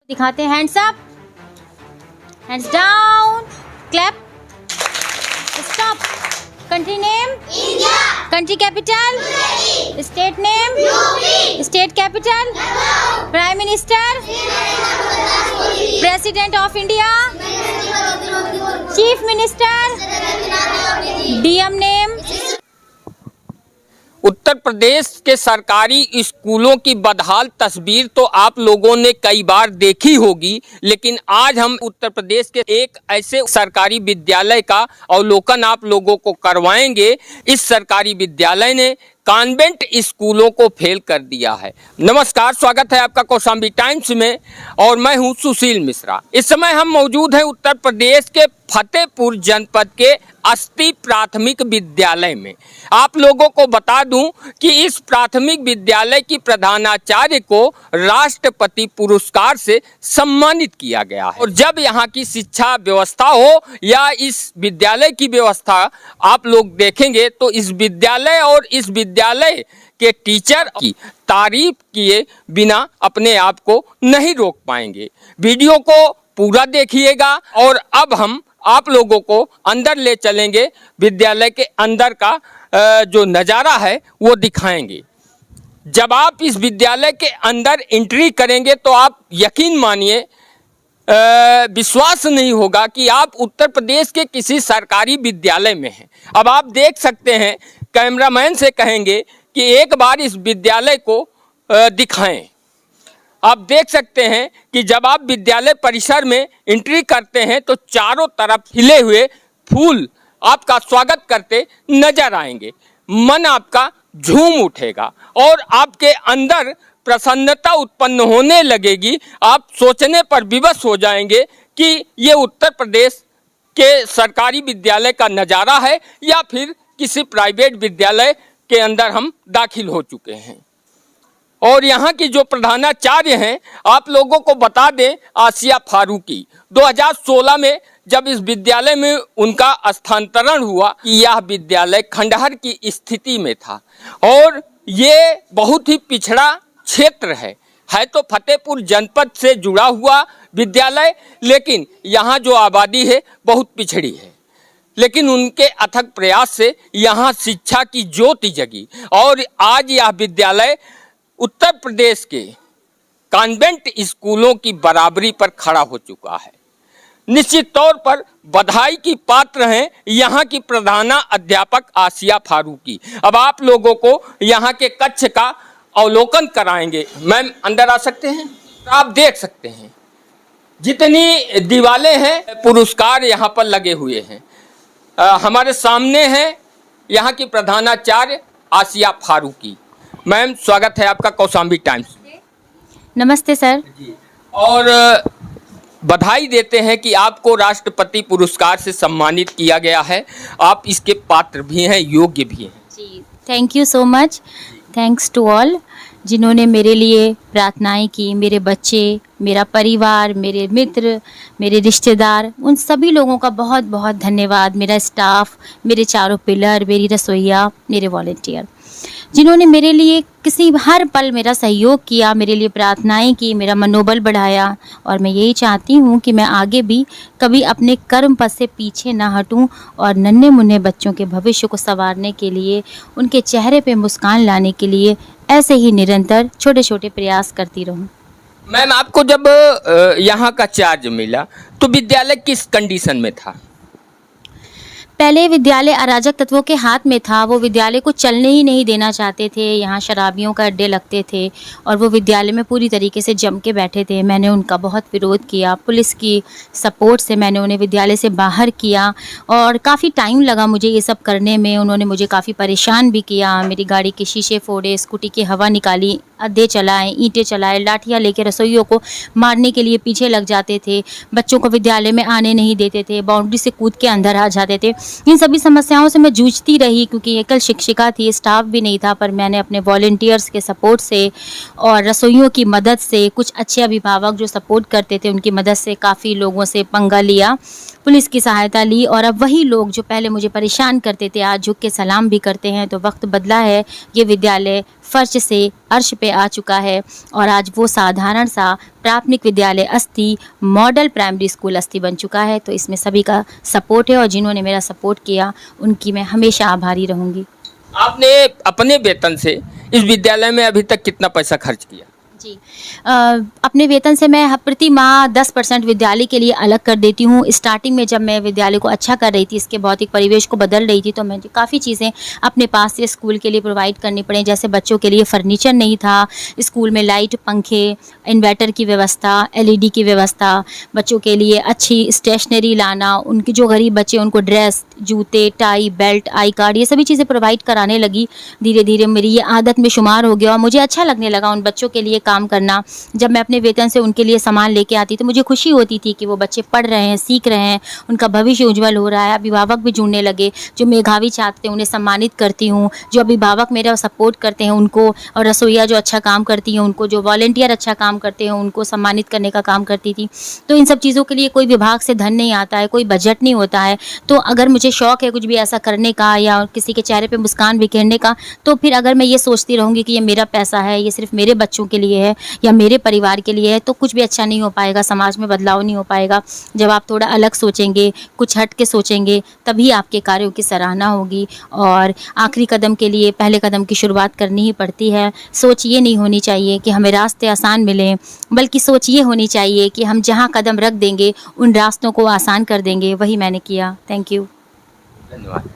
दिखाते हैं। Hands up, hands down, clap, stop. Country name India, country capital Delhi, state name UP, state capital Lucknow, prime minister president of India, chief minister, DM name. Uttar Pradesh के सरकारी स्कूलों की बदहाल तस्वीर तो आप लोगों ने कई बार देखी होगी, लेकिन आज हम उत्तर प्रदेश के एक ऐसे सरकारी विद्यालय का अवलोकन आप लोगों को करवाएंगे। इस सरकारी विद्यालय ने कॉन्वेंट स्कूलों को फेल कर दिया है। नमस्कार, स्वागत है आपका कौशाम्बी टाइम्स में और मैं हूं सुशील मिश्रा। इस समय हम मौजूद हैं उत्तर प्रदेश के फतेहपुर जनपद के अस्ति प्राथमिक विद्यालय में। आप लोगों को बता दूं कि इस प्राथमिक विद्यालय की प्रधानाचार्य को राष्ट्रपति पुरस्कार से सम्मानित किया गया है। और जब यहाँ की शिक्षा व्यवस्था हो या इस विद्यालय की व्यवस्था आप लोग देखेंगे तो इस विद्यालय और इस विद्यालय के टीचर की तारीफ किए बिना अपने आप को नहीं रोक पाएंगे। वीडियो को पूरा देखिएगा और अब हम आप लोगों को अंदर ले चलेंगे। विद्यालय के अंदर का जो नज़ारा है वो दिखाएंगे। जब आप इस विद्यालय के अंदर एंट्री करेंगे तो आप यकीन मानिए विश्वास नहीं होगा कि आप उत्तर प्रदेश के किसी सरकारी विद्यालय में हैं। अब आप देख सकते हैं, कैमरामैन से कहेंगे कि एक बार इस विद्यालय को दिखाएं। आप देख सकते हैं कि जब आप विद्यालय परिसर में एंट्री करते हैं तो चारों तरफ खिले हुए फूल आपका स्वागत करते नजर आएंगे। मन आपका झूम उठेगा और आपके अंदर प्रसन्नता उत्पन्न होने लगेगी। आप सोचने पर विवश हो जाएंगे कि ये उत्तर प्रदेश के सरकारी विद्यालय का नज़ारा है या फिर किसी प्राइवेट विद्यालय के अंदर हम दाखिल हो चुके हैं। और यहाँ की जो प्रधानाचार्य हैं, आप लोगों को बता दें, आसिया फारूकी 2016 में जब इस विद्यालय में उनका स्थानांतरण हुआ, यह विद्यालय खंडहर की स्थिति में था और ये बहुत ही पिछड़ा क्षेत्र है तो फतेहपुर जनपद से जुड़ा हुआ विद्यालय, लेकिन यहाँ जो आबादी है बहुत पिछड़ी है। लेकिन उनके अथक प्रयास से यहाँ शिक्षा की ज्योति जगी और आज यह विद्यालय उत्तर प्रदेश के कॉन्वेंट स्कूलों की बराबरी पर खड़ा हो चुका है। निश्चित तौर पर बधाई की पात्र हैं यहाँ की प्रधाना अध्यापक आसिया फारूकी। अब आप लोगों को यहाँ के कक्ष का अवलोकन कराएंगे। मैम अंदर आ सकते हैं? आप देख सकते हैं जितनी दीवारें हैं, पुरस्कार यहाँ पर लगे हुए हैं। हमारे सामने हैं यहाँ की प्रधानाचार्य आसिया फारूकी। मैम स्वागत है आपका कौशाम्बी टाइम्स। नमस्ते सर जी। और बधाई देते हैं कि आपको राष्ट्रपति पुरस्कार से सम्मानित किया गया है। आप इसके पात्र भी हैं, योग्य भी हैं। जी, thank you so much. Thanks to all जिन्होंने मेरे लिए प्रार्थनाएं की। मेरे बच्चे, मेरा परिवार, मेरे मित्र, मेरे रिश्तेदार, उन सभी लोगों का बहुत बहुत धन्यवाद। मेरा स्टाफ, मेरे चारों पिलर, मेरी रसोइया, मेरे वॉलंटियर जिन्होंने मेरे लिए किसी हर पल मेरा सहयोग किया, मेरे लिए प्रार्थनाएं की, मेरा मनोबल बढ़ाया। और मैं यही चाहती हूँ कि मैं आगे भी कभी अपने कर्म पथ से पीछे ना हटूँ और नन्हे मुन्ने बच्चों के भविष्य को संवारने के लिए, उनके चेहरे पे मुस्कान लाने के लिए ऐसे ही निरंतर छोटे छोटे प्रयास करती रहूँ। मैम आपको जब यहाँ का चार्ज मिला तो विद्यालय किस कंडीशन में था? पहले विद्यालय अराजक तत्वों के हाथ में था। वो विद्यालय को चलने ही नहीं देना चाहते थे। यहाँ शराबियों का अड्डे लगते थे और वो विद्यालय में पूरी तरीके से जम के बैठे थे। मैंने उनका बहुत विरोध किया। पुलिस की सपोर्ट से मैंने उन्हें विद्यालय से बाहर किया और काफ़ी टाइम लगा मुझे ये सब करने में। उन्होंने मुझे काफ़ी परेशान भी किया। मेरी गाड़ी के शीशे फोड़े, स्कूटी की हवा निकाली, अड्डे चलाए, ईंटें चलाए, लाठियाँ लेकर रसोइयों को मारने के लिए पीछे लग जाते थे। बच्चों को विद्यालय में आने नहीं देते थे, बाउंड्री से कूद के अंदर आ जाते थे। इन सभी समस्याओं से मैं जूझती रही क्योंकि एकल शिक्षिका थी, स्टाफ भी नहीं था। पर मैंने अपने वॉलंटियर्स के सपोर्ट से और रसोइयों की मदद से, कुछ अच्छे अभिभावक जो सपोर्ट करते थे उनकी मदद से काफ़ी लोगों से पंगा लिया, पुलिस की सहायता ली। और अब वही लोग जो पहले मुझे परेशान करते थे आज झुक के सलाम भी करते हैं। तो वक्त बदला है, ये विद्यालय फर्श से अर्श पे आ चुका है और आज वो साधारण सा प्राथमिक विद्यालय अस्थि मॉडल प्राइमरी स्कूल अस्थि बन चुका है। तो इसमें सभी का सपोर्ट है और जिन्होंने मेरा सपोर्ट किया उनकी मैं हमेशा आभारी रहूँगी। आपने अपने वेतन से इस विद्यालय में अभी तक कितना पैसा खर्च किया? जी अपने वेतन से मैं प्रति माह 10% विद्यालय के लिए अलग कर देती हूँ। स्टार्टिंग में जब मैं विद्यालय को अच्छा कर रही थी, इसके भौतिक परिवेश को बदल रही थी, तो मैं काफ़ी चीज़ें अपने पास से स्कूल के लिए प्रोवाइड करनी पड़ी। जैसे बच्चों के लिए फर्नीचर नहीं था, स्कूल में लाइट, पंखे, इन्वर्टर की व्यवस्था, LED की व्यवस्था, बच्चों के लिए अच्छी स्टेशनरी लाना, उनके जो गरीब बच्चे उनको ड्रेस, जूते, टाई, बेल्ट, आई कार्ड, ये सभी चीज़ें प्रोवाइड कराने लगी। धीरे धीरे मेरी ये आदत में शुमार हो गया और मुझे अच्छा लगने लगा उन बच्चों के लिए काम करना। जब मैं अपने वेतन से उनके लिए सामान लेके आती तो मुझे खुशी होती थी कि वो बच्चे पढ़ रहे हैं, सीख रहे हैं, उनका भविष्य उज्जवल हो रहा है। अभिभावक भी जुड़ने लगे, जो मेधावी छात्र थे उन्हें सम्मानित करती हूँ, जो अभिभावक मेरा सपोर्ट करते हैं उनको, और रसोइया जो अच्छा काम करती हैं उनको, जो वॉलंटियर अच्छा काम करते हैं उनको सम्मानित करने का काम करती थी। तो इन सब चीज़ों के लिए कोई विभाग से धन नहीं आता है, कोई बजट नहीं होता है। तो अगर मुझे शौक़ है कुछ भी ऐसा करने का या किसी के चेहरे पे मुस्कान बिखेरने का, तो फिर अगर मैं ये सोचती रहूँगी कि ये मेरा पैसा है, ये सिर्फ मेरे बच्चों के लिए है या मेरे परिवार के लिए है, तो कुछ भी अच्छा नहीं हो पाएगा, समाज में बदलाव नहीं हो पाएगा। जब आप थोड़ा अलग सोचेंगे, कुछ हट के सोचेंगे, तभी आपके कार्यों की सराहना होगी। और आखिरी कदम के लिए पहले कदम की शुरुआत करनी ही पड़ती है। सोच ये नहीं होनी चाहिए कि हमें रास्ते आसान मिलें, बल्कि सोच ये होनी चाहिए कि हम जहाँ कदम रख देंगे उन रास्तों को आसान कर देंगे। वही मैंने किया। Thank you. धन्यवाद।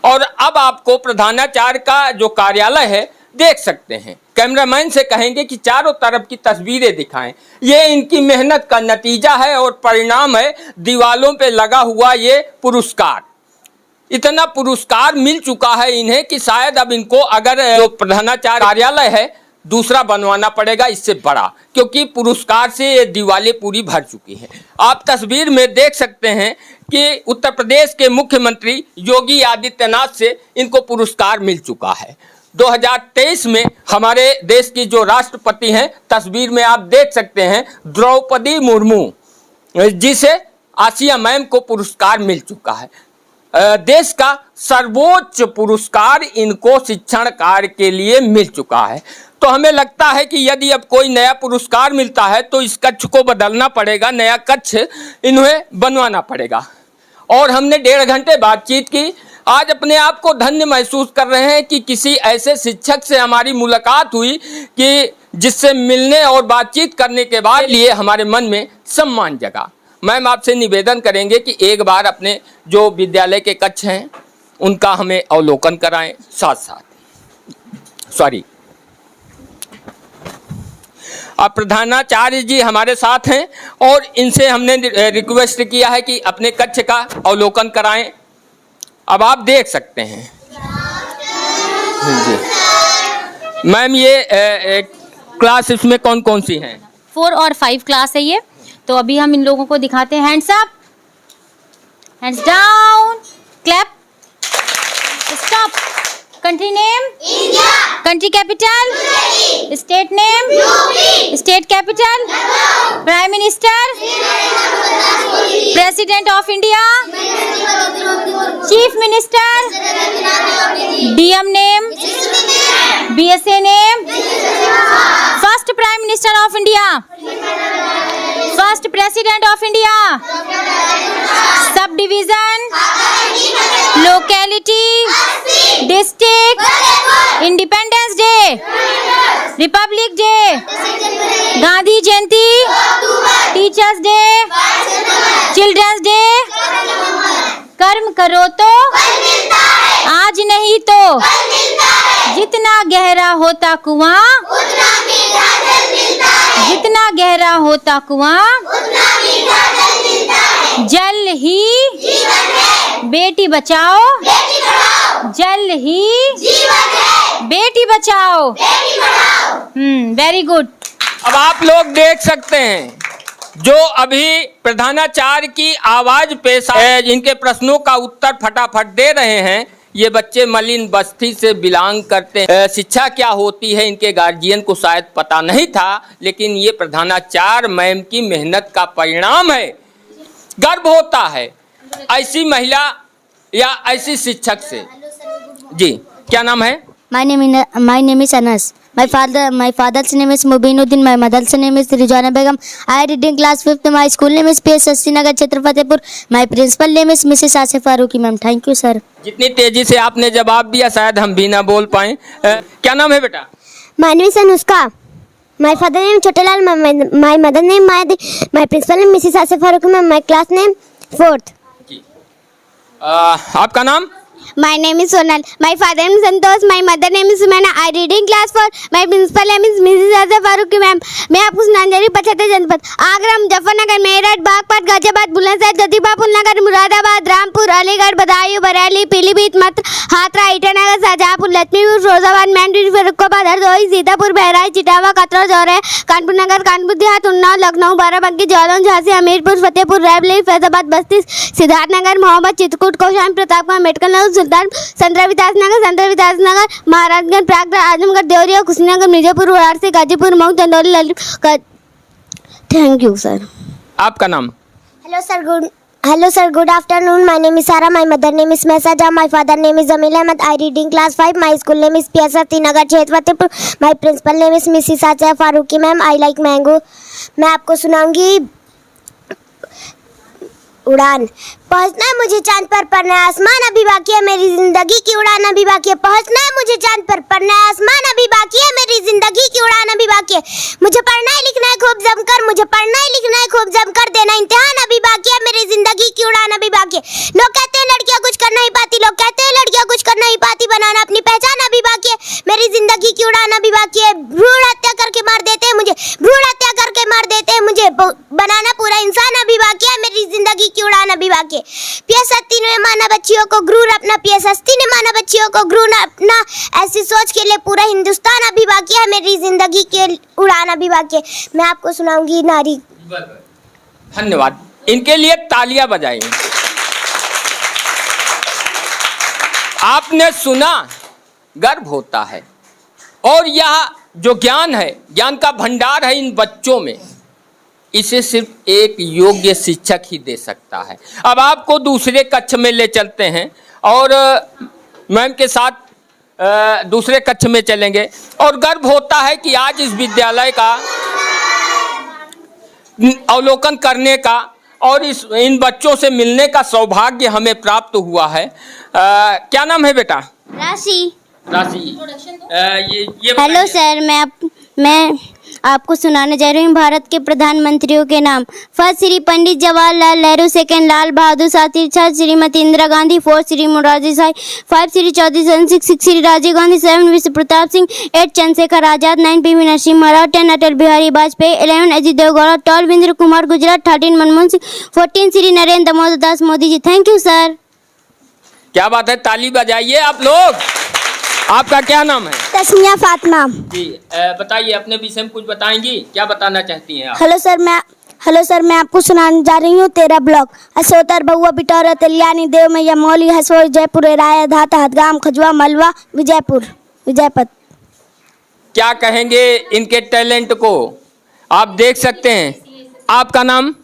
और अब आपको प्रधानाचार्य का जो कार्यालय है देख सकते हैं। कैमरामैन से कहेंगे कि चारों तरफ की तस्वीरें दिखाएं। ये इनकी मेहनत का नतीजा है और परिणाम है दीवालों पे लगा हुआ ये पुरस्कार। इतना पुरस्कार मिल चुका है इन्हें कि शायद अब इनको अगर जो प्रधानाचार्य कार्यालय है दूसरा बनवाना पड़ेगा इससे बड़ा, क्योंकि पुरस्कार से ये दीवालें पूरी भर चुकी हैं। आप तस्वीर में देख सकते हैं कि उत्तर प्रदेश के मुख्यमंत्री योगी आदित्यनाथ से इनको पुरस्कार मिल चुका है। 2023 में हमारे देश की जो राष्ट्रपति हैं, तस्वीर में आप देख सकते हैं द्रौपदी मुर्मू, जिसे आसिया मैम को पुरस्कार मिल चुका है। देश का सर्वोच्च पुरस्कार इनको शिक्षण कार्य के लिए मिल चुका है। तो हमें लगता है कि यदि अब कोई नया पुरस्कार मिलता है तो इस कक्ष को बदलना पड़ेगा, नया कक्ष इन्हें बनवाना पड़ेगा। और हमने 1.5 घंटे बातचीत की। आज अपने आप को धन्य महसूस कर रहे हैं कि किसी ऐसे शिक्षक से हमारी मुलाकात हुई कि जिससे मिलने और बातचीत करने के बाद लिए हमारे मन में सम्मान जगा। मैम आपसे निवेदन करेंगे कि एक बार अपने जो विद्यालय के कक्ष हैं उनका हमें अवलोकन कराएं। साथ साथ सॉरी अब प्रधानाचार्य जी हमारे साथ हैं और इनसे हमने रिक्वेस्ट किया है कि अपने कक्ष का अवलोकन कराएं। अब आप देख सकते हैं जी। मैम ये क्लास इसमें कौन कौन सी हैं? 4 और 5 क्लास है ये। तो अभी हम इन लोगों को दिखाते हैं। Hands up, hands down, clap, stop. Country name India, country capital Delhi, state name UP, state capital Lucknow, prime minister president of India, chief minister, DM name, BSA name, first prime minister of India, first president of India, sub division, locality, district, independence day, republic day, Gandhi Jayanti, teachers day, children's day. कर्म करो तो आज नहीं तो जितना गहरा होता कुआं, जितना गहरा होता कुआं, जल ही बेटी बचाओ, जल ही बेटी बचाओ। Very good. अब आप लोग देख सकते हैं जो अभी प्रधानाचार्य की आवाज पेश है, जिनके प्रश्नों का उत्तर फटाफट दे रहे हैं, ये बच्चे मलिन बस्ती से बिलोंग करते हैं। शिक्षा क्या होती है इनके गार्जियन को शायद पता नहीं था, लेकिन ये प्रधानाचार्य मैम की मेहनत का परिणाम है। गर्व होता है ऐसी महिला या ऐसी शिक्षक से। जी क्या नाम है? My name is Anas. My father's name is Mubinuddin. My mother's name is Rijana Begum. I read in class 5th. My school name is PS Sastinagar Chhatra Fatehpur. My principal name is Mrs. Asif Faruqi ma'am. Thank you sir. जितनी तेजी से आपने जवाब दिया शायद हम भी ना बोल पाए। क्या नाम है बेटा? My name is Anushka. My father name Chotelal. My mother name Mayadi. My principal name Mrs. Asif Faruqi ma'am. My class name 4th. आपका नाम? My name is Sonal. My father name is Santosh. My mother name is Sumana. I read in class 4. My principal name is Mrs. Asif Faruqi ma'am. मैं आपको सुनाने जा रही हूँ 75 जनपद। आगरा, मुजफ्फरनगर, मेरठ, बागपत, गाजियाबाद, बुलंदशहर, ज्योतिबा, फूलनगर, मुरादाबाद, रामपुर, अलीगढ़, बदायूं, बरेली, पीलीभीत, मत, हाथरा, ईटानगर, शाहजहांपुर, लक्ष्मीपुर, फिरोजाबाद, मैनपुरी, फर्रुखाबाद, हरदोई, सीतापुर, बहराइच, इटावा, कतरा, जौरे, कानपुर नगर, कानपुर देहात, उन्नाव, लखनऊ, बाराबंकी, जालौन, झांसी, हमीरपुर, फतेहपुर, रायबरेली, फैजाबाद, बस्ती, सिद्धार्थनगर, मोहम्मद, चित्रकूट, कौशाम्बी, प्रतापगढ़, मेडकल नगर, सुल्तान, संतरा विकास नगर, Maharajganj, Prayagraj, Azamgarh, Deoria, Kushinagar, Mirzapur, Varanasi, Ghazipur, Mau, Chandauli, Lalitpur. Thank you sir. आपका नाम? Hello sir, good afternoon. My name is Sarah. My mother name is Mesaja. My father name is Jamil Ahmed. I read in class 5. My school name is PS Sastinagar Chhatra Fatehpur. My principal name is Mrs. Asif Faruqi ma'am. I like mango. मैं आपको सुनाऊंगी उड़ान। पहुंचना है मुझे चांद पर, पढ़ना है आसमान अभी बाकी है, मेरी जिंदगी की उड़ान अभी बाकी है। पहुंचना है मुझे चांद पर, पढ़ना है आसमान अभी बाकी है, मेरी जिंदगी की उड़ान अभी बाकी है। मुझे पढ़ना है लिखना है खूब जमकर, मुझे पढ़ना है लिखना है खूब जमकर, देना इम्तिहान अभी बाकी है, मेरी जिंदगी की उड़ान अभी बाकी है। लोग कहते हैं लड़कियां कुछ कर नहीं पाती, लोग कहते हैं लड़कियां कुछ कर नहीं पाती, बनाना अपनी पहचान अभी बाकी है, मेरी जिंदगी की उड़ान अभी बाकी है। भ्रूण हत्या करके मार देते हैं मुझे, भ्रूण हत्या करके मार देते हैं मुझे, बनाना पूरा इंसान अभी बाकी है, मेरी जिंदगी की उड़ान अभी बाकी है। PS हस्ती ने माना बच्चियों को गुरूर अपना, PS हस्ती ने माना बच्चियों को गुरूर अपना, ऐसी सोच के लिए पूरा हिंदुस्तान अभी बाकी है, मेरी जिंदगी की उड़ान अभी बाकी है। मैं आपको सुनाऊंगी नारी। धन्यवाद, इनके लिए तालियां बजाएं। आपने सुना, गर्व होता है। और यह जो ज्ञान है, ज्ञान का भंडार है इन बच्चों में, इसे सिर्फ एक योग्य शिक्षक ही दे सकता है। अब आपको दूसरे कक्ष में ले चलते हैं और मैम के साथ दूसरे कक्ष में चलेंगे। और गर्व होता है कि आज इस विद्यालय का अवलोकन करने का और इन बच्चों से मिलने का सौभाग्य हमें प्राप्त हुआ है। क्या नाम है बेटा? राशि। हेलो सर, मैं आपको सुनाने जा रही हूँ भारत के प्रधानमंत्रियों के नाम। First Shri Pandit Jawaharlal Nehru, second Lal Bahadur Shastri, third Shrimati Indira Gandhi, fourth Shri Morarji Desai, 5 Shri Chaudhary Charan Singh, 6 Shri Rajiv Gandhi, 7 Vishwa Pratap Singh, 8 Chandrashekhar Azad, 9 PV Narasimha महाराव, 10 Atal Bihari Vajpayee, 11 Ajit Devegowda, 12 Inder Kumar Gujral, 13 Manmohan Singh, 14 Shri Narendra Damodar Das Modi ji. Thank you sir. क्या बात है, ताली बजाइए आप लोग। आपका क्या नाम है? तस्मिया फातिमा जी। बताइए, अपने विषय में कुछ बताएंगी, क्या बताना चाहती हैं आप? हेलो सर, मैं आपको सुनाने जा रही हूँ 13 ब्लॉक। असोतर, बहुआ, बिटौरा, तेलियानी, देव मैया, मौली, हसोई, जयपुर, राय, धाता, हदगाम, खजुआ, मलवा, विजयपत। क्या कहेंगे इनके टैलेंट को? आप देख सकते हैं। आपका नाम?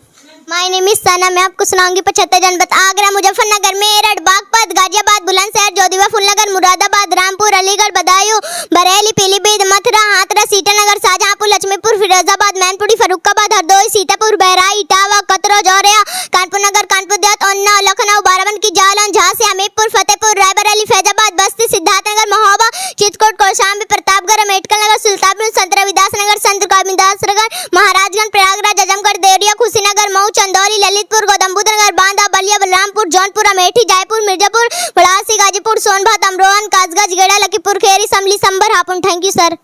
माय नेम इज सना। मैं आपको सुनाऊंगी 75 जनपद। आगरा, मुजफ्फरनगर, मेरठ, बागपत, गाजियाबाद, बुलंदशहर, ज्योतिबा, फूलनगर, मुरादाबाद, रामपुर, अलीगढ़, बदायूं, बरेली, पीलीभीत, मथुरा, हाथरस, ईटानगर, शाहजहांपुर, लक्ष्मीपुर, फिरोजाबाद, मैनपुरी, फर्रुखाबाद, हरदोई, सीतापुर, बहराइच, इटावा, कतरा, जौरिया, कानपुर नगर, कानपुर देहात, उन्नाव, लखनऊ, बाराबंकी, जालौन, झांसी, हमीरपुर, फतेहपुर, रायबरेली, फैजाबाद, बस्ती, सिद्धार्थनगर, महोबा, चित्रकूट, कौशाम्बी, प्रतापगढ़, मेडकल नगर, सुल्तानपुर, संतरा विकास नगर, संत कबीरदास नगर, महाराजगंज, प्रयागराज, आजमगढ़, देवरिया, कुशीनगर, मऊ, चंदौली, ललितपुर, गौतमबुद्ध नगर, बांदा, बलिया, बलरामपुर, जौनपुर, अमेठी, जयपुर, मिर्जापुर, वाराणसी, गाजीपुर, सोनभद्र, अमरोहा, कासगंज, गेड़ा, लखीमपुर खीरी, समली, संबर, Hapur. Thank you sir.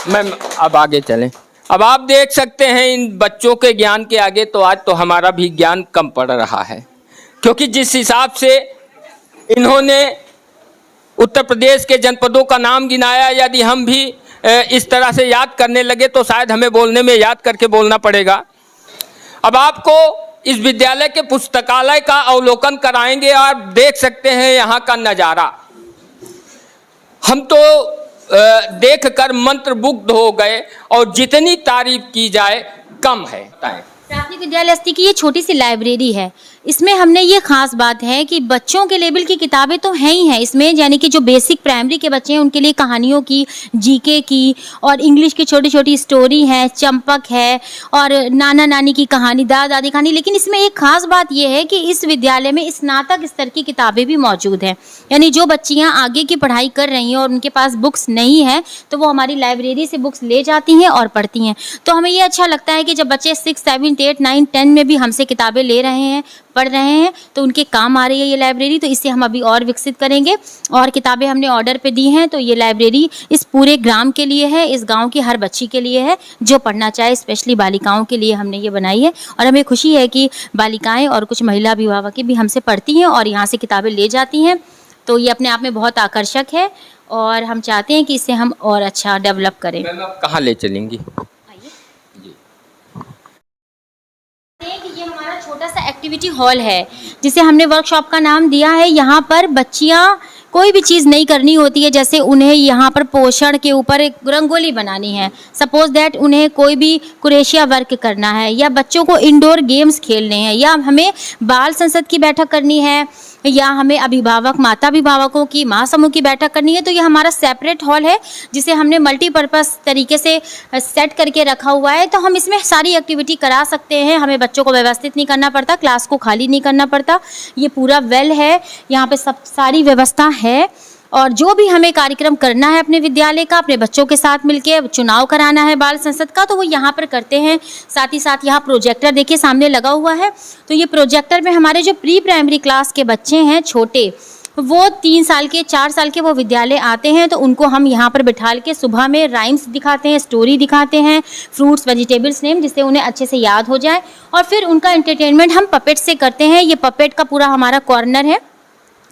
Ma'am अब आगे चलें। अब आप देख सकते हैं इन बच्चों के ज्ञान के आगे तो आज तो हमारा भी ज्ञान कम पड़ रहा है, क्योंकि जिस हिसाब से इन्होंने उत्तर प्रदेश के जनपदों का नाम गिनाया, यदि हम भी इस तरह से याद करने लगे तो शायद हमें बोलने में याद करके बोलना पड़ेगा। अब आपको इस विद्यालय के पुस्तकालय का अवलोकन कराएंगे। आप देख सकते हैं यहाँ का नज़ारा, हम तो देखकर मंत्रमुग्ध हो गए और जितनी तारीफ की जाए कम है। प्राथमिक विद्यालय अस्ती की ये छोटी सी लाइब्रेरी है। इसमें हमने ये खास बात है कि बच्चों के लेवल की किताबें तो हैं ही हैं इसमें, यानी कि जो बेसिक प्राइमरी के बच्चे हैं उनके लिए कहानियों की, जीके की और इंग्लिश की छोटी छोटी स्टोरी है, चंपक है और नाना नानी की कहानी, दादा दादी कहानी। लेकिन इसमें एक खास बात यह है कि इस विद्यालय में स्नातक स्तर की किताबें भी मौजूद हैं, यानी जो बच्चियाँ आगे की पढ़ाई कर रही हैं और उनके पास बुक्स नहीं है तो वो हमारी लाइब्रेरी से बुक्स ले जाती हैं और पढ़ती हैं। तो हमें ये अच्छा लगता है कि जब बच्चे 6, 7, 8, 9, 10 में भी हमसे किताबें ले रहे हैं, पढ़ रहे हैं, तो उनके काम आ रही है ये लाइब्रेरी। तो इसे हम अभी और विकसित करेंगे और किताबें हमने ऑर्डर पे दी हैं। तो ये लाइब्रेरी इस पूरे ग्राम के लिए है, इस गांव की हर बच्ची के लिए है जो पढ़ना चाहे, स्पेशली बालिकाओं के लिए हमने ये बनाई है। और हमें खुशी है कि बालिकाएं और कुछ महिला अभिभावक भी हमसे पढ़ती हैं और यहाँ से किताबें ले जाती हैं। तो ये अपने आप में बहुत आकर्षक है और हम चाहते हैं कि इसे हम और अच्छा डेवलप करें। मैम आप कहाँ ले चलेंगी? ये हमारा छोटा सा एक्टिविटी हॉल है जिसे हमने वर्कशॉप का नाम दिया है। यहाँ पर बच्चियाँ कोई भी चीज़ नहीं करनी होती है, जैसे उन्हें यहाँ पर पोषण के ऊपर एक रंगोली बनानी है, सपोज दैट उन्हें कोई भी कुरेशिया वर्क करना है, या बच्चों को इंडोर गेम्स खेलने हैं, या हमें बाल संसद की बैठक करनी है, या हमें अभिभावक माता अभिभावकों की माँ समूह की बैठक करनी है। तो ये हमारा सेपरेट हॉल है जिसे हमने मल्टीपर्पज़ तरीके से सेट करके रखा हुआ है। तो हम इसमें सारी एक्टिविटी करा सकते हैं, हमें बच्चों को व्यवस्थित नहीं करना पड़ता, क्लास को खाली नहीं करना पड़ता। ये पूरा वेल है, यहाँ पे सब सारी व्यवस्था है। और जो भी हमें कार्यक्रम करना है अपने विद्यालय का, अपने बच्चों के साथ मिलके चुनाव कराना है बाल संसद का, तो वो यहाँ पर करते हैं। साथ ही साथ यहाँ प्रोजेक्टर देखिए सामने लगा हुआ है। तो ये प्रोजेक्टर में हमारे जो प्री प्राइमरी क्लास के बच्चे हैं छोटे, वो 3 साल के 4 साल के वो विद्यालय आते हैं, तो उनको हम यहाँ पर बिठाल के सुबह में राइम्स दिखाते हैं, स्टोरी दिखाते हैं, फ्रूट्स वेजिटेबल्स नेम, जिससे उन्हें अच्छे से याद हो जाए। और फिर उनका एंटरटेनमेंट हम पपेट से करते हैं। ये पपेट का पूरा हमारा कॉर्नर है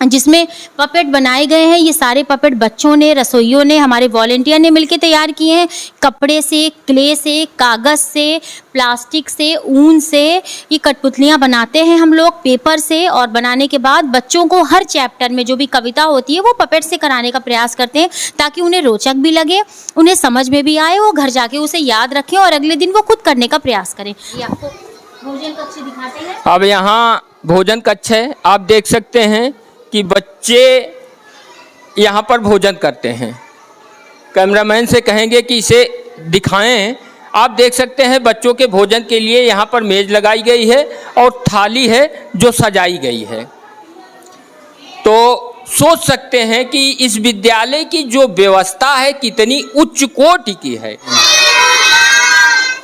जिसमें पपेट बनाए गए हैं। ये सारे पपेट बच्चों ने, रसोइयों ने, हमारे वॉलेंटियर ने मिलकर तैयार किए हैं। कपड़े से, क्ले से, कागज़ से, प्लास्टिक से, ऊन से ये कठपुतलियाँ बनाते हैं हम लोग, पेपर से। और बनाने के बाद बच्चों को हर चैप्टर में जो भी कविता होती है वो पपेट से कराने का प्रयास करते हैं ताकि उन्हें रोचक भी लगे, उन्हें समझ में भी आए, वो घर जाके उसे याद रखें और अगले दिन वो खुद करने का प्रयास करें। ये आपको भोजन कक्ष दिखाते हैं। अब यहाँ भोजन कक्ष है, आप देख सकते हैं कि बच्चे यहाँ पर भोजन करते हैं। कैमरामैन से कहेंगे कि इसे दिखाएं। आप देख सकते हैं बच्चों के भोजन के लिए यहाँ पर मेज लगाई गई है और थाली है जो सजाई गई है। तो सोच सकते हैं कि इस विद्यालय की जो व्यवस्था है कितनी उच्च कोटि की है।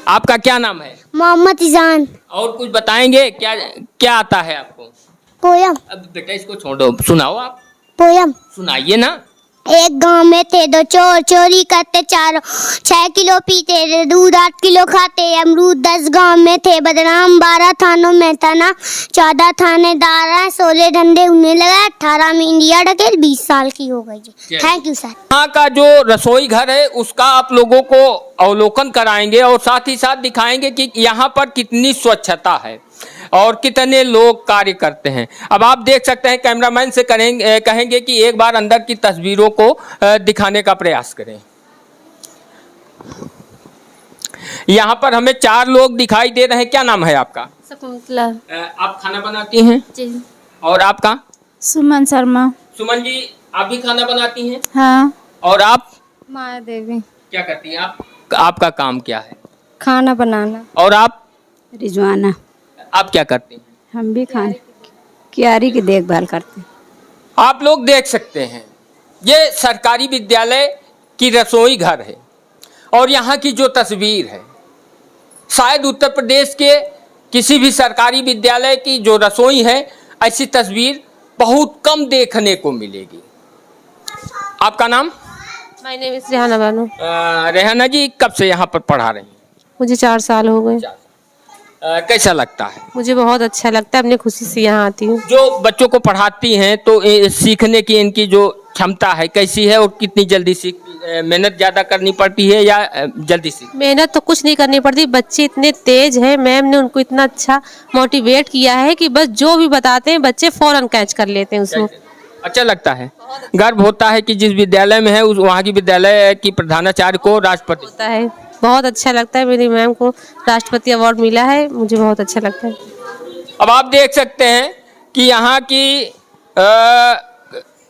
आपका क्या नाम है? मोहम्मद इजान। और कुछ बताएंगे, क्या क्या आता है आपको? पोयम। अब बेटा इसको छोड़ो, सुनाओ आप। पोयम सुनाइए ना। एक गांव में थे 2 चोर, चोरी करते चारों, 6 किलो पीते दूध, 8 किलो खाते अमरूद। 10 गांव में थे बदनाम, 12 थानों में था नाम, 14 थानेदार हैं, 16 डंडे उन्हें लगा, 18 में इंडिया ढकेल, 20 साल की हो गई जी। Thank you sir. यहाँ का जो रसोई घर है उसका आप लोगों को अवलोकन कराएंगे और साथ ही साथ दिखाएंगे कि यहाँ पर कितनी स्वच्छता है और कितने लोग कार्य करते हैं। अब आप देख सकते हैं, कैमरामैन से कहेंगे कि एक बार अंदर की तस्वीरों को दिखाने का प्रयास करें। यहाँ पर हमें 4 लोग दिखाई दे रहे हैं। क्या नाम है आपका? शकुंतला। आप खाना बनाती हैं? जी। और आपका? सुमन शर्मा। सुमन जी, आप भी खाना बनाती हैं? हाँ। और आप? माया देवी। क्या करती हैं आप? आपका काम क्या है? खाना बनाना। और आप? रिजवाना। आप क्या करती हैं? हम भी खाने क्यारी की देखभाल करते हैं। आप लोग देख सकते हैं, ये सरकारी विद्यालय की रसोई घर है और यहाँ की जो तस्वीर है, शायद उत्तर प्रदेश के किसी भी सरकारी विद्यालय की जो रसोई है ऐसी तस्वीर बहुत कम देखने को मिलेगी। आपका नाम? My name is Rehana Bano. Rehana ji, कब से यहाँ पर पढ़ा रही हैं? मुझे 4 साल हो गए। कैसा लगता है? मुझे बहुत अच्छा लगता है, अपनी खुशी से यहाँ आती हूँ। जो बच्चों को पढ़ाती हैं तो सीखने की इनकी जो क्षमता है कैसी है और कितनी जल्दी सीख, मेहनत ज़्यादा करनी पड़ती है या जल्दी सीख? मेहनत तो कुछ नहीं करनी पड़ती, बच्चे इतने तेज हैं, मैम ने उनको इतना अच्छा मोटिवेट किया है कि बस जो भी बताते हैं बच्चे फौरन कैच कर लेते हैं उसको। अच्छा लगता है, गर्व होता है कि जिस विद्यालय में है उस वहाँ की विद्यालय की प्रधानाचार्य को राष्ट्रपति होता है। बहुत अच्छा लगता है, मेरी मैम को राष्ट्रपति अवार्ड मिला है, मुझे बहुत अच्छा लगता है। अब आप देख सकते हैं कि यहाँ की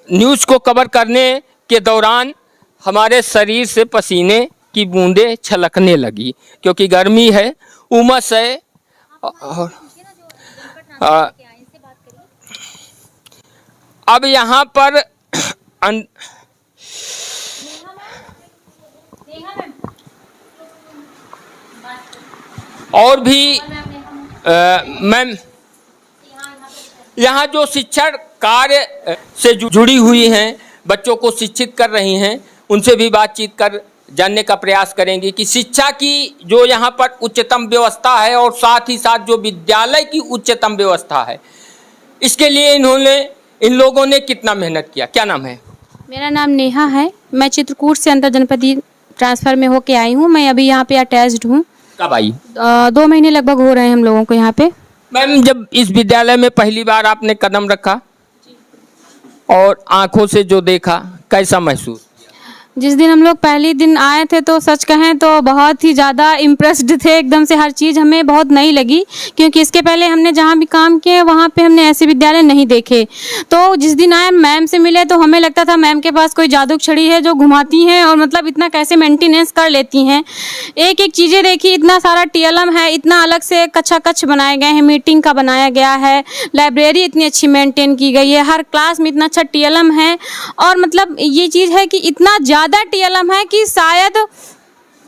न्यूज़ को कवर करने के दौरान हमारे शरीर से पसीने की बूंदें छलकने लगी, क्योंकि गर्मी है, उमस है। और अब यहाँ पर और भी मैम यहाँ जो शिक्षण कार्य से जुड़ी हुई हैं, बच्चों को शिक्षित कर रही हैं, उनसे भी बातचीत कर जानने का प्रयास करेंगे कि शिक्षा की जो यहाँ पर उच्चतम व्यवस्था है और साथ ही साथ जो विद्यालय की उच्चतम व्यवस्था है, इसके लिए इन लोगों ने कितना मेहनत किया। क्या नाम है? मेरा नाम नेहा है। मैं चित्रकूट से अंतर जनपदीय ट्रांसफ़र में होके आई हूँ। मैं अभी यहाँ पे अटैच्ड हूँ। कब आई? 2 महीने लगभग हो रहे हैं हम लोगों को यहाँ पे। मैम, जब इस विद्यालय में पहली बार आपने कदम रखा और आंखों से जो देखा, कैसा महसूस? जिस दिन हम लोग पहले दिन आए थे तो सच कहें तो बहुत ही ज़्यादा इम्प्रेस्ड थे। एकदम से हर चीज़ हमें बहुत नई लगी, क्योंकि इसके पहले हमने जहाँ भी काम किए वहाँ पे हमने ऐसे विद्यालय नहीं देखे। तो जिस दिन आए मैम से मिले तो हमें लगता था मैम के पास कोई जादू छड़ी है जो घुमाती हैं और मतलब इतना कैसे मेंटेनेंस कर लेती हैं। एक एक चीज़ें देखी, इतना सारा TLM है, इतना अलग से कक्षा कक्ष बनाए गए हैं, मीटिंग का बनाया गया है, लाइब्रेरी इतनी अच्छी मेंटेन की गई है, हर क्लास में इतना अच्छा TLM है। और मतलब ये चीज़ है कि इतना ज़्यादा TLM है कि शायद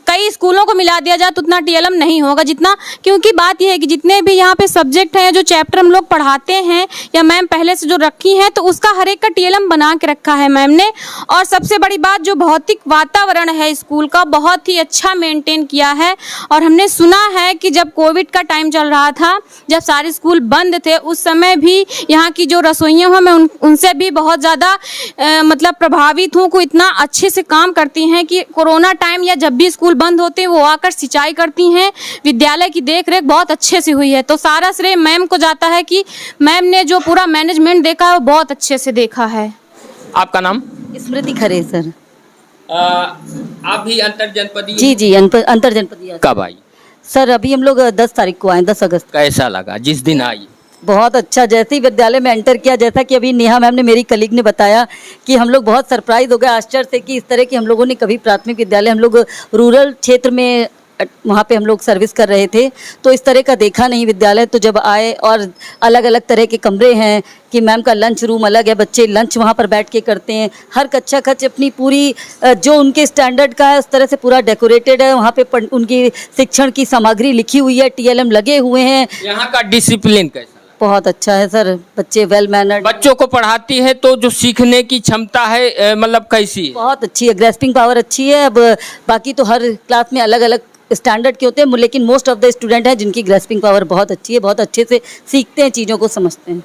कई स्कूलों को मिला दिया जाए तो उतना TLM नहीं होगा जितना, क्योंकि बात यह है कि जितने भी यहाँ पे सब्जेक्ट हैं, जो चैप्टर हम लोग पढ़ाते हैं या मैम पहले से जो रखी हैं, तो उसका हर एक का TLM बना के रखा है मैम ने। और सबसे बड़ी बात, जो भौतिक वातावरण है स्कूल का, बहुत ही अच्छा मेंटेन किया है। और हमने सुना है कि जब कोविड का टाइम चल रहा था, जब सारे स्कूल बंद थे, उस समय भी यहाँ की जो रसोइयाँ हैं, मैं उनसे भी बहुत ज़्यादा मतलब प्रभावित हूँ। को इतना अच्छे से काम करती हैं कि कोरोना टाइम या जब भी स्कूल बंद होते हैं वो आकर सिंचाई करती हैं। विद्यालय की देखरेख बहुत अच्छे से हुई है। तो सारा श्रेय मैम को जाता है कि मैम ने जो पूरा मैनेजमेंट देखा है वो बहुत अच्छे से देखा है। आपका नाम? स्मृति खरे सर। आप भी अंतर जनपदीय? जी अंतर जनपदीय। कब आई? सर अभी हम लोग 10 तारीख को आए, 10 अगस्त। कैसा लगा जिस दिन आई? बहुत अच्छा। जैसे ही विद्यालय में एंटर किया, जैसा कि अभी नेहा मैम ने, मेरी कलीग ने बताया, कि हम लोग बहुत सरप्राइज हो गए, आश्चर्य से कि इस तरह की हम लोगों ने कभी प्राथमिक विद्यालय, हम लोग रूरल क्षेत्र में वहाँ पे हम लोग सर्विस कर रहे थे, तो इस तरह का देखा नहीं विद्यालय। तो जब आए और अलग अलग तरह के कमरे हैं कि मैम का लंच रूम अलग है, बच्चे लंच वहाँ पर बैठ के करते हैं, हर कक्षा कक्ष अपनी पूरी जो उनके स्टैंडर्ड का है उस तरह से पूरा डेकोरेटेड है। वहाँ पे उनकी शिक्षण की सामग्री लिखी हुई है, TLM लगे हुए हैं। यहाँ का डिसिप्लिन कैसा? बहुत अच्छा है सर। बच्चे वेल मैनर्ड। बच्चों को पढ़ाती है तो जो सीखने की क्षमता है मतलब कैसी है? बहुत अच्छी है, ग्रेस्पिंग पावर अच्छी है। अब बाकी तो हर क्लास में अलग अलग स्टैंडर्ड के होते हैं, लेकिन मोस्ट ऑफ द स्टूडेंट है जिनकी ग्रेस्पिंग पावर बहुत अच्छी है, बहुत अच्छे से सीखते हैं, चीज़ों को समझते हैं।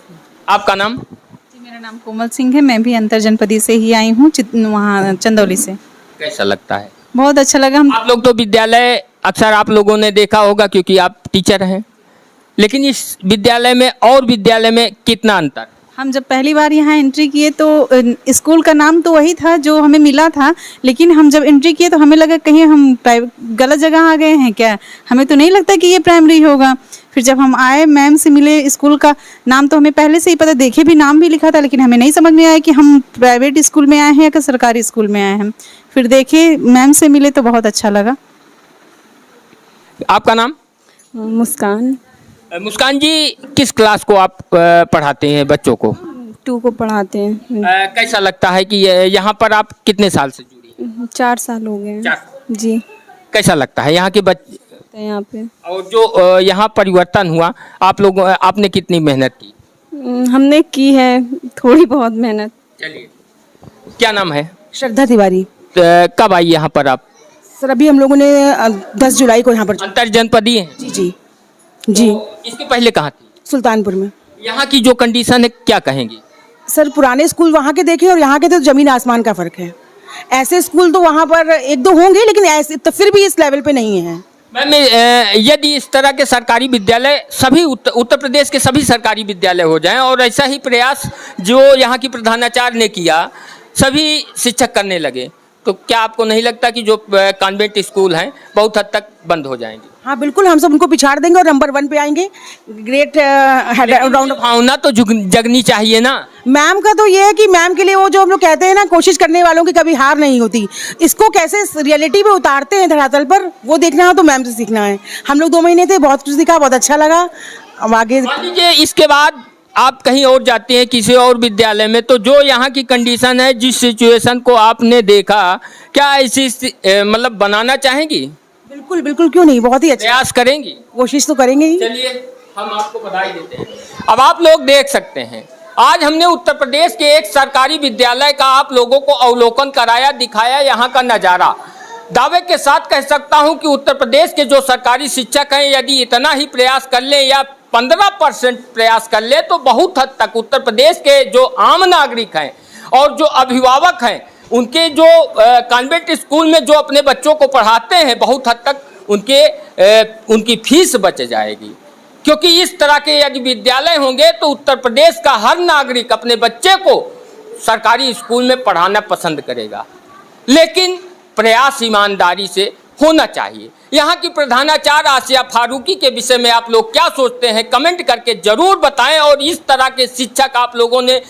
आपका नाम? जी, मेरा नाम कोमल सिंह है। मैं भी अंतर जनपदी से ही आई हूँ, वहाँ चंदौली से। कैसा लगता है? बहुत अच्छा लगा। आप लोग तो विद्यालय अक्सर आप लोगों ने देखा होगा क्योंकि आप टीचर हैं, लेकिन इस विद्यालय में और विद्यालय में कितना अंतर? हम जब पहली बार यहाँ एंट्री किए तो स्कूल का नाम तो वही था जो हमें मिला था, लेकिन हम जब एंट्री किए तो हमें लगा कहीं हम गलत जगह आ गए हैं क्या, हमें तो नहीं लगता कि ये प्राइमरी होगा। फिर जब हम आए, मैम से मिले, स्कूल का नाम तो हमें पहले से ही पता, देखे भी नाम भी लिखा था, लेकिन हमें नहीं समझ में आया कि हम प्राइवेट स्कूल में आए हैं या सरकारी स्कूल में आए हैं। फिर देखे, मैम से मिले तो बहुत अच्छा लगा। आपका नाम? मुस्कान। मुस्कान जी, किस क्लास को आप पढ़ाते हैं बच्चों को? 2 को पढ़ाते हैं। कैसा लगता है कि यहाँ पर आप कितने साल से जुड़ी हैं? 4 साल हो गए। 4 साल। जी। कैसा लगता है यहाँ के बच्चे यहाँ पे? और जो यहाँ परिवर्तन हुआ, आप लोग आपने कितनी मेहनत की? हमने की है थोड़ी बहुत मेहनत। चलिए, क्या नाम है? श्रद्धा तिवारी। कब आई यहाँ पर आप? सर अभी हम लोगों ने 10 जुलाई को यहाँ पर। अंतर जनपदीय हैं? जी जी जी। तो इसके पहले कहाँ थी? सुल्तानपुर में। यहाँ की जो कंडीशन है क्या कहेंगी? सर पुराने स्कूल वहाँ के देखे और यहाँ के तो जमीन आसमान का फर्क है। ऐसे स्कूल तो वहाँ पर 1-2 होंगे, लेकिन ऐसे तो फिर भी इस लेवल पे नहीं है। मैम, यदि इस तरह के सरकारी विद्यालय सभी उत्तर प्रदेश के सभी सरकारी विद्यालय हो जाएं और ऐसा ही प्रयास जो यहाँ की प्रधानाचार्य ने किया, सभी शिक्षक करने लगे, तो क्या आपको नहीं लगता कि जो कॉन्वेंट स्कूल हैं बहुत हद तक बंद हो जाएंगे? हाँ बिल्कुल, हम सब उनको पिछाड़ देंगे और नंबर 1 पे आएंगे। ग्रेट राउंड भावना तो जगनी चाहिए ना। मैम का तो ये है कि मैम के लिए वो जो हम लोग कहते हैं ना, कोशिश करने वालों की कभी हार नहीं होती। इसको कैसे रियलिटी में उतारते हैं धरातल पर, वो देखना है तो मैम से सीखना है। हम लोग 2 महीने थे, बहुत कुछ सीखा, बहुत अच्छा लगा। अब आगे मान लीजिए इसके बाद आप कहीं और जाते हैं किसी और विद्यालय में, तो जो यहाँ की कंडीशन है, जिस सिचुएशन को आपने देखा, क्या ऐसी मतलब बनाना चाहेंगी? बिल्कुल बिल्कुल, क्यों नहीं, बहुत ही अच्छा प्रयास करेंगी, कोशिश तो करेंगे ही। चलिए हम आपको बधाई देते हैं। अब आप लोग देख सकते हैं, आज हमने उत्तर प्रदेश के एक सरकारी विद्यालय का आप लोगों को अवलोकन कराया, दिखाया यहाँ का नज़ारा। दावे के साथ कह सकता हूँ कि उत्तर प्रदेश के जो सरकारी शिक्षक हैं, यदि इतना ही प्रयास कर लें या 15% प्रयास कर ले, तो बहुत हद तक उत्तर प्रदेश के जो आम नागरिक हैं और जो अभिभावक हैं, उनके जो कॉन्वेंट स्कूल में जो अपने बच्चों को पढ़ाते हैं, बहुत हद तक उनकी फीस बच जाएगी। क्योंकि इस तरह के यदि विद्यालय होंगे तो उत्तर प्रदेश का हर नागरिक अपने बच्चे को सरकारी स्कूल में पढ़ाना पसंद करेगा। लेकिन प्रयास ईमानदारी से होना चाहिए। यहाँ की प्रधानाचार्य आसिया फारूकी के विषय में आप लोग क्या सोचते हैं, कमेंट करके जरूर बताएं। और इस तरह के शिक्षक आप लोगों ने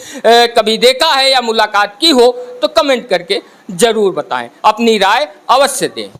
कभी देखा है या मुलाकात की हो तो कमेंट करके जरूर बताएं, अपनी राय अवश्य दें।